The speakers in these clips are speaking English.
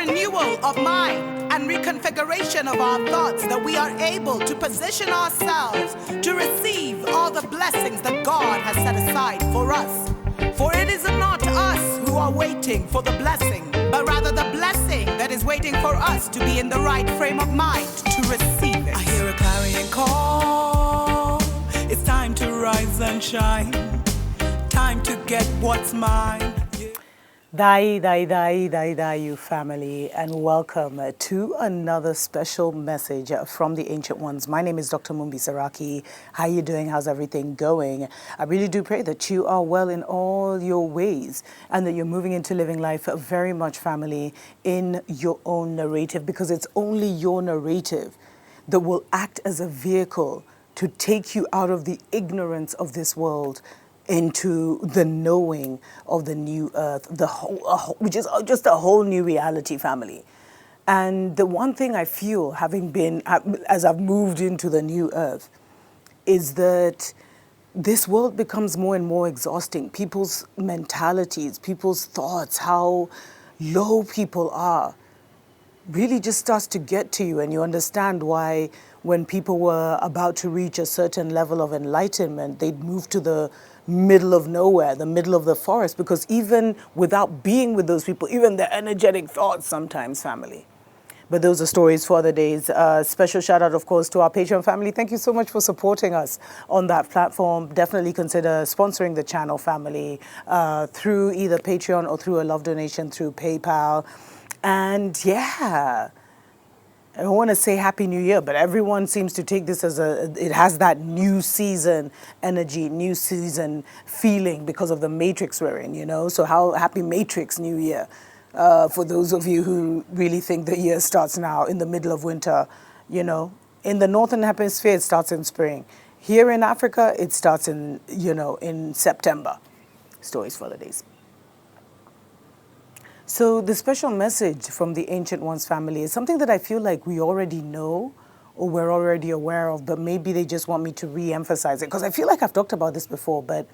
renewal of mind and reconfiguration of our thoughts that we are able to position ourselves to receive all the blessings that God has set aside for us. For it is not us who are waiting for the blessing, but rather the blessing that is waiting for us to be in the right frame of mind to receive it. I hear a clarion call. It's time to rise and shine. Time to get what's mine. Dai, you family, and welcome to another special message from the Ancient Ones. My name is Dr. Mumbi Saraki. How you doing? How's everything going? I really do pray that you are well in all your ways and that you're moving into living life very much, family, in your own narrative, because it's only your narrative that will act as a vehicle to take you out of the ignorance of this world into the knowing of the new earth, which is just a whole new reality, family. And the one thing I feel, having been, as I've moved into the new earth, is that this world becomes more and more exhausting. People's mentalities, people's thoughts, how low people are, really just starts to get to you, and you understand why when people were about to reach a certain level of enlightenment, they'd move to the middle of nowhere, the middle of the forest, because even without being with those people, even their energetic thoughts sometimes, family. But those are stories for other days. Special shout out, of course, to our Patreon family. Thank you so much for supporting us on that platform. Definitely consider sponsoring the channel, family, through either Patreon or through a love donation through PayPal. And yeah, I don't want to say Happy New Year, but everyone seems to take this as it has that new season energy, new season feeling because of the matrix we're in, you know? So happy Matrix New Year for those of you who really think the year starts now in the middle of winter, you know? In the Northern Hemisphere, it starts in spring. Here in Africa, it starts in, in September. Stories for the days. So the special message from the Ancient Ones family is something that I feel like we already know or we're already aware of, but maybe they just want me to re-emphasize it, because I feel like I've talked about this before, but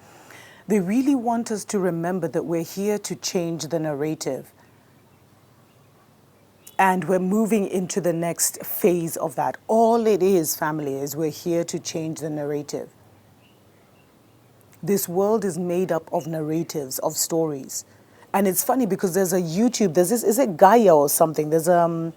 they really want us to remember that we're here to change the narrative. And we're moving into the next phase of that. All it is, family, is we're here to change the narrative. This world is made up of narratives, of stories. And it's funny because there's a YouTube, there's this, is it Gaia or something? There's an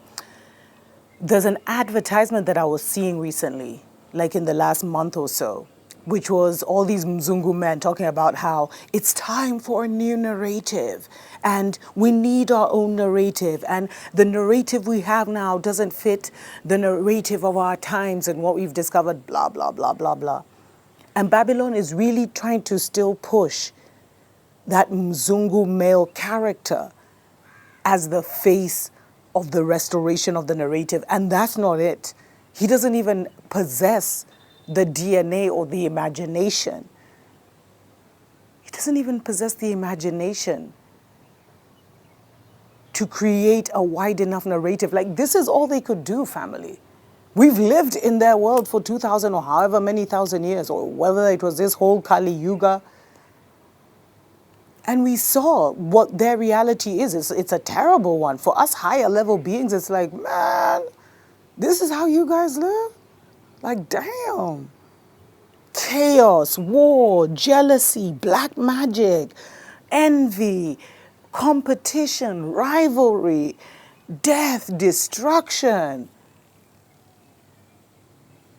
advertisement that I was seeing recently, like in the last month or so, which was all these Mzungu men talking about how it's time for a new narrative and we need our own narrative, and the narrative we have now doesn't fit the narrative of our times and what we've discovered, blah, blah, blah, blah, blah. And Babylon is really trying to still push that Mzungu male character as the face of the restoration of the narrative. And that's not it. He doesn't even possess the DNA or the imagination. He doesn't even possess the imagination to create a wide enough narrative. Like, this is all they could do, family. We've lived in their world for 2,000 or however many thousand years, or whether it was this whole Kali Yuga. And we saw what their reality is. It's a terrible one. For us higher level beings, it's like, man, this is how you guys live? Like, damn. Chaos, war, jealousy, black magic, envy, competition, rivalry, death, destruction.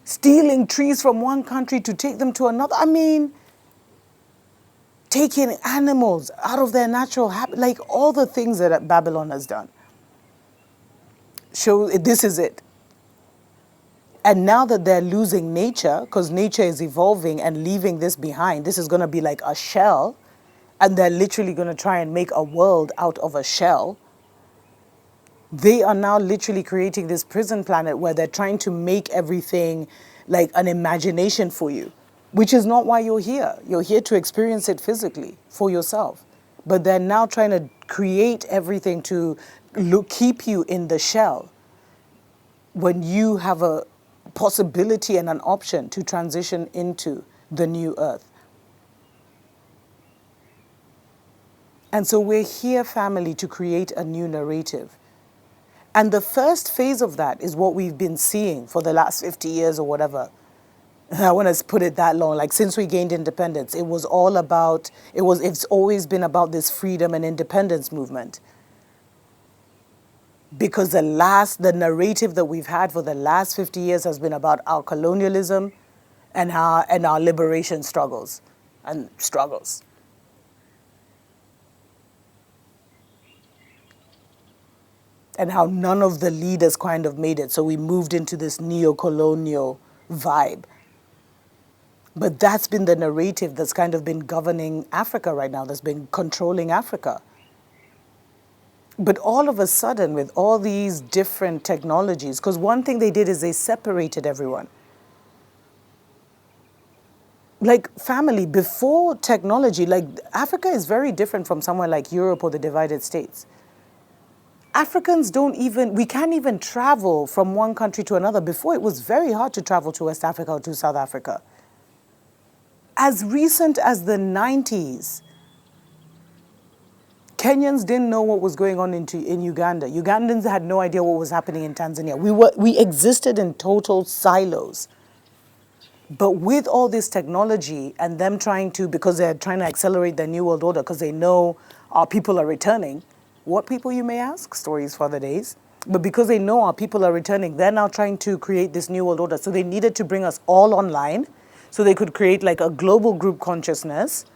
Stealing trees from one country to take them to another. I mean, taking animals out of their natural habitat, like all the things that Babylon has done. So this is it. And now that they're losing nature, because nature is evolving and leaving this behind, this is going to be like a shell, and they're literally going to try and make a world out of a shell. They are now literally creating this prison planet where they're trying to make everything like an imagination for you, which is not why you're here. You're here to experience it physically for yourself. But they're now trying to create everything to keep you in the shell when you have a possibility and an option to transition into the new earth. And so we're here, family, to create a new narrative. And the first phase of that is what we've been seeing for the last 50 years or whatever. I want to put it that long, like since we gained independence, it was all about, it's always been about this freedom and independence movement. Because the narrative that we've had for the last 50 years has been about our colonialism and our liberation struggles. And how none of the leaders kind of made it. So we moved into this neo-colonial vibe. But that's been the narrative that's kind of been governing Africa right now, that's been controlling Africa. But all of a sudden, with all these different technologies, because one thing they did is they separated everyone. Like family, before technology, like Africa is very different from somewhere like Europe or the divided states. Africans we can't even travel from one country to another. Before, it was very hard to travel to West Africa or to South Africa. As recent as the 90s, Kenyans didn't know what was going on in Uganda. Ugandans had no idea what was happening in Tanzania. We existed in total silos. But with all this technology and them because they're trying to accelerate their New World Order, because they know our people are returning. What people, you may ask? Stories for the days. But because they know our people are returning, they're now trying to create this New World Order. So they needed to bring us all online so they could create like a global group consciousness,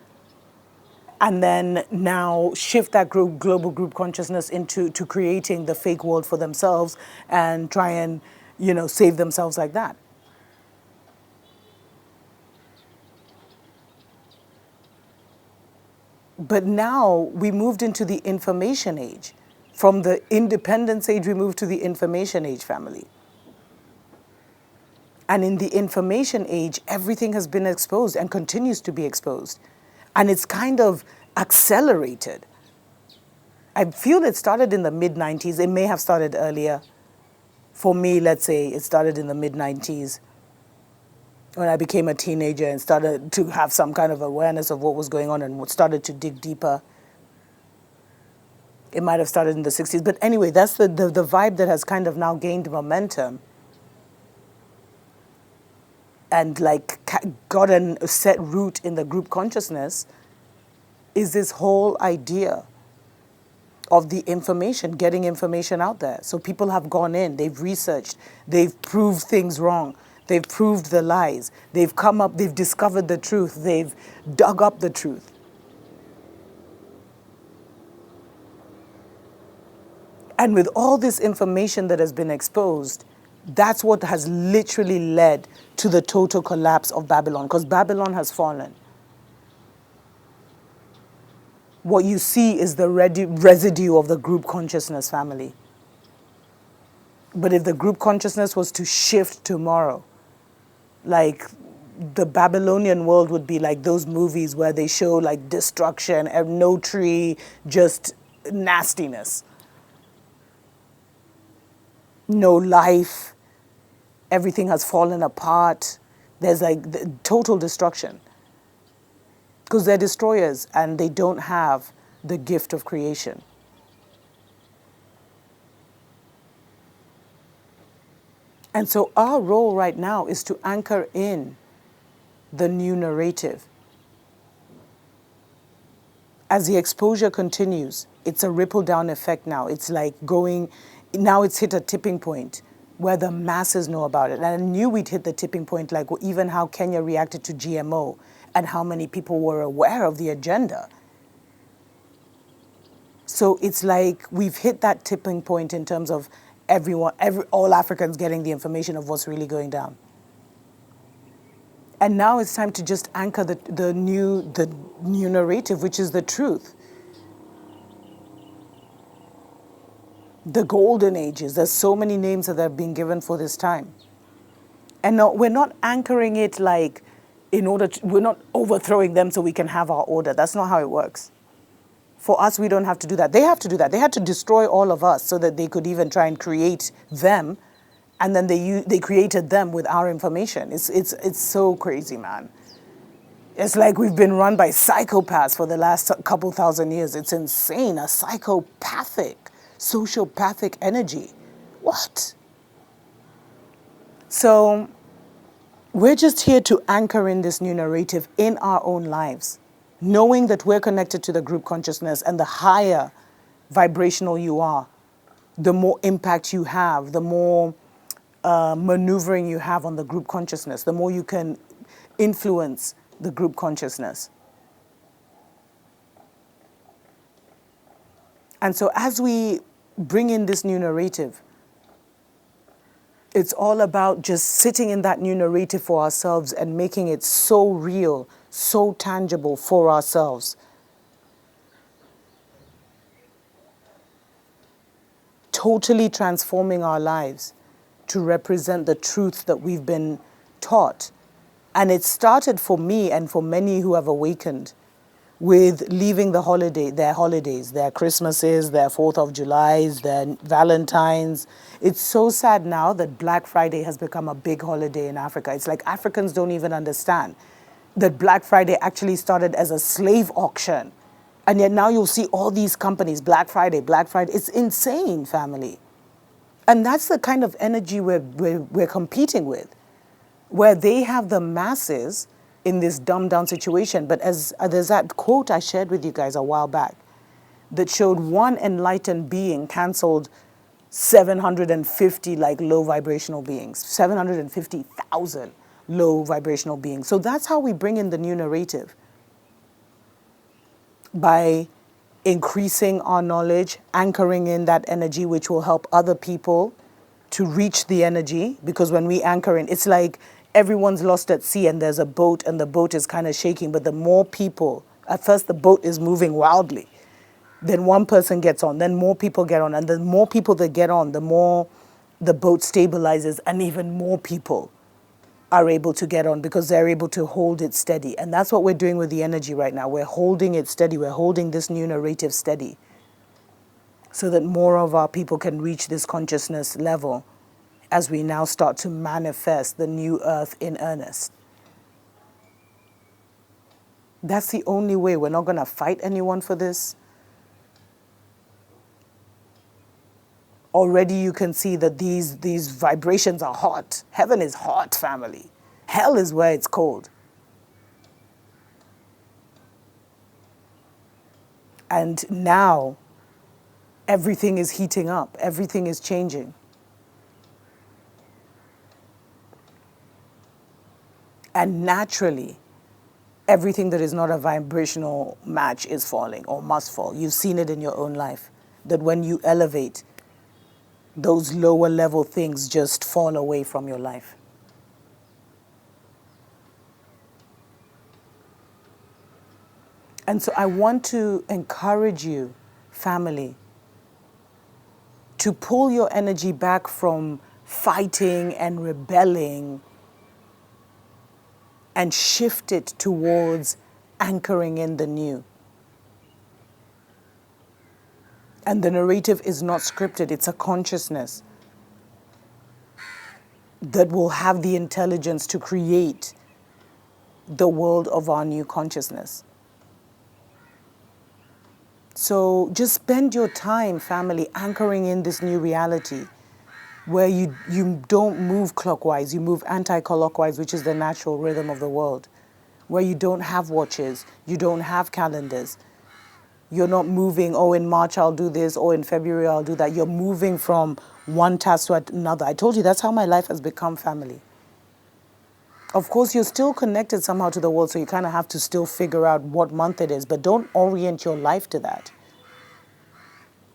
and then now shift that global group consciousness into creating the fake world for themselves and try and, save themselves like that. But now we moved into the information age. From the independence age, we moved to the information age, family. And in the information age, everything has been exposed and continues to be exposed. And it's kind of accelerated. I feel it started in the mid-90s. It may have started earlier. For me, let's say it started in the mid-90s when I became a teenager and started to have some kind of awareness of what was going on and started to dig deeper. It might have started in the 60s. But anyway, that's the vibe that has kind of now gained momentum and like gotten a set root in the group consciousness, is this whole idea of the information, getting information out there. So people have gone in, they've researched, they've proved things wrong, they've proved the lies, they've discovered the truth, they've dug up the truth. And with all this information that has been exposed, that's what has literally led to the total collapse of Babylon, because Babylon has fallen. What you see is the residue of the group consciousness, family. But if the group consciousness was to shift tomorrow, like the Babylonian world would be like those movies where they show like destruction and no tree, just nastiness. No life. Everything has fallen apart. There's like total destruction. Because they're destroyers and they don't have the gift of creation. And so our role right now is to anchor in the new narrative. As the exposure continues, it's a ripple down effect now. It's like now it's hit a tipping point where the masses know about it. And I knew we'd hit the tipping point, like even how Kenya reacted to GMO and how many people were aware of the agenda. So it's like we've hit that tipping point in terms of all Africans getting the information of what's really going down. And now it's time to just anchor the new narrative, which is the truth. The golden ages, there's so many names that have been given for this time. And no, we're not anchoring it like we're not overthrowing them so we can have our order. That's not how it works. For us, we don't have to do that. They have to do that. They had to destroy all of us so that they could even try and create them. And then they created them with our information. It's so crazy, man. It's like we've been run by psychopaths for the last couple thousand years. It's insane, a psychopathic, sociopathic energy What? So we're just here to anchor in this new narrative in our own lives, knowing that we're connected to the group consciousness, and the higher vibrational you are, the more impact you have, the more maneuvering you have on the group consciousness, the more you can influence the group consciousness. And so as we bring in this new narrative, it's all about just sitting in that new narrative for ourselves and making it so real, so tangible for ourselves. Totally transforming our lives to represent the truth that we've been taught. And it started for me and for many who have awakened with leaving their holidays, their Christmases, their 4th of Julys, their Valentines. It's so sad now that Black Friday has become a big holiday in Africa. It's like Africans don't even understand that Black Friday actually started as a slave auction. And yet now you'll see all these companies, Black Friday. It's insane, family. And that's the kind of energy we're competing with, where they have the masses in this dumbed down situation. But as there's that quote I shared with you guys a while back that showed one enlightened being canceled 750 like low vibrational beings, 750,000 low vibrational beings. So that's how we bring in the new narrative. By increasing our knowledge, anchoring in that energy, which will help other people to reach the energy. Because when we anchor in, it's like everyone's lost at sea and there's a boat and the boat is kind of shaking. But the more people, at first the boat is moving wildly. Then one person gets on, then more people get on. And the more people that get on, the more the boat stabilizes and even more people are able to get on because they're able to hold it steady. And that's what we're doing with the energy right now. We're holding it steady. We're holding this new narrative steady so that more of our people can reach this consciousness level as we now start to manifest the new earth in earnest. That's the only way. We're not going to fight anyone for this. Already you can see that these vibrations are hot. Heaven is hot, family. Hell is where it's cold. And now, everything is heating up. Everything is changing. And naturally, everything that is not a vibrational match is falling or must fall. You've seen it in your own life. That when you elevate, those lower level things just fall away from your life. And so I want to encourage you, family, to pull your energy back from fighting and rebelling and shift it towards anchoring in the new. And the narrative is not scripted, it's a consciousness that will have the intelligence to create the world of our new consciousness. So just spend your time, family, anchoring in this new reality where you don't move clockwise, you move anti-clockwise, which is the natural rhythm of the world, where you don't have watches, you don't have calendars. You're not moving, oh, in March I'll do this, or in February I'll do that. You're moving from one task to another. I told you that's how my life has become, family. Of course, you're still connected somehow to the world, so you kind of have to still figure out what month it is, but don't orient your life to that.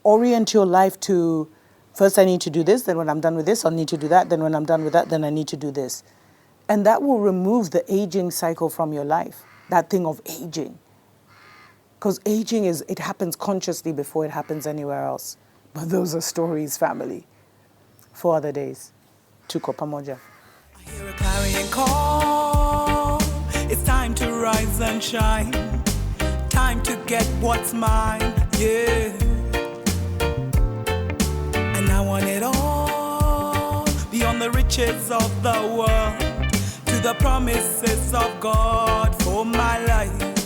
Orient your life to, first I need to do this, then when I'm done with this, I'll need to do that, then when I'm done with that, then I need to do this. And that will remove the aging cycle from your life, that thing of aging. Because aging it happens consciously before it happens anywhere else. But those are stories, family, for other days. Tuko pamoja. I hear a clarion call. It's time to rise and shine. Time to get what's mine, yeah. And I want it all, beyond the riches of the world, to the promises of God for my life.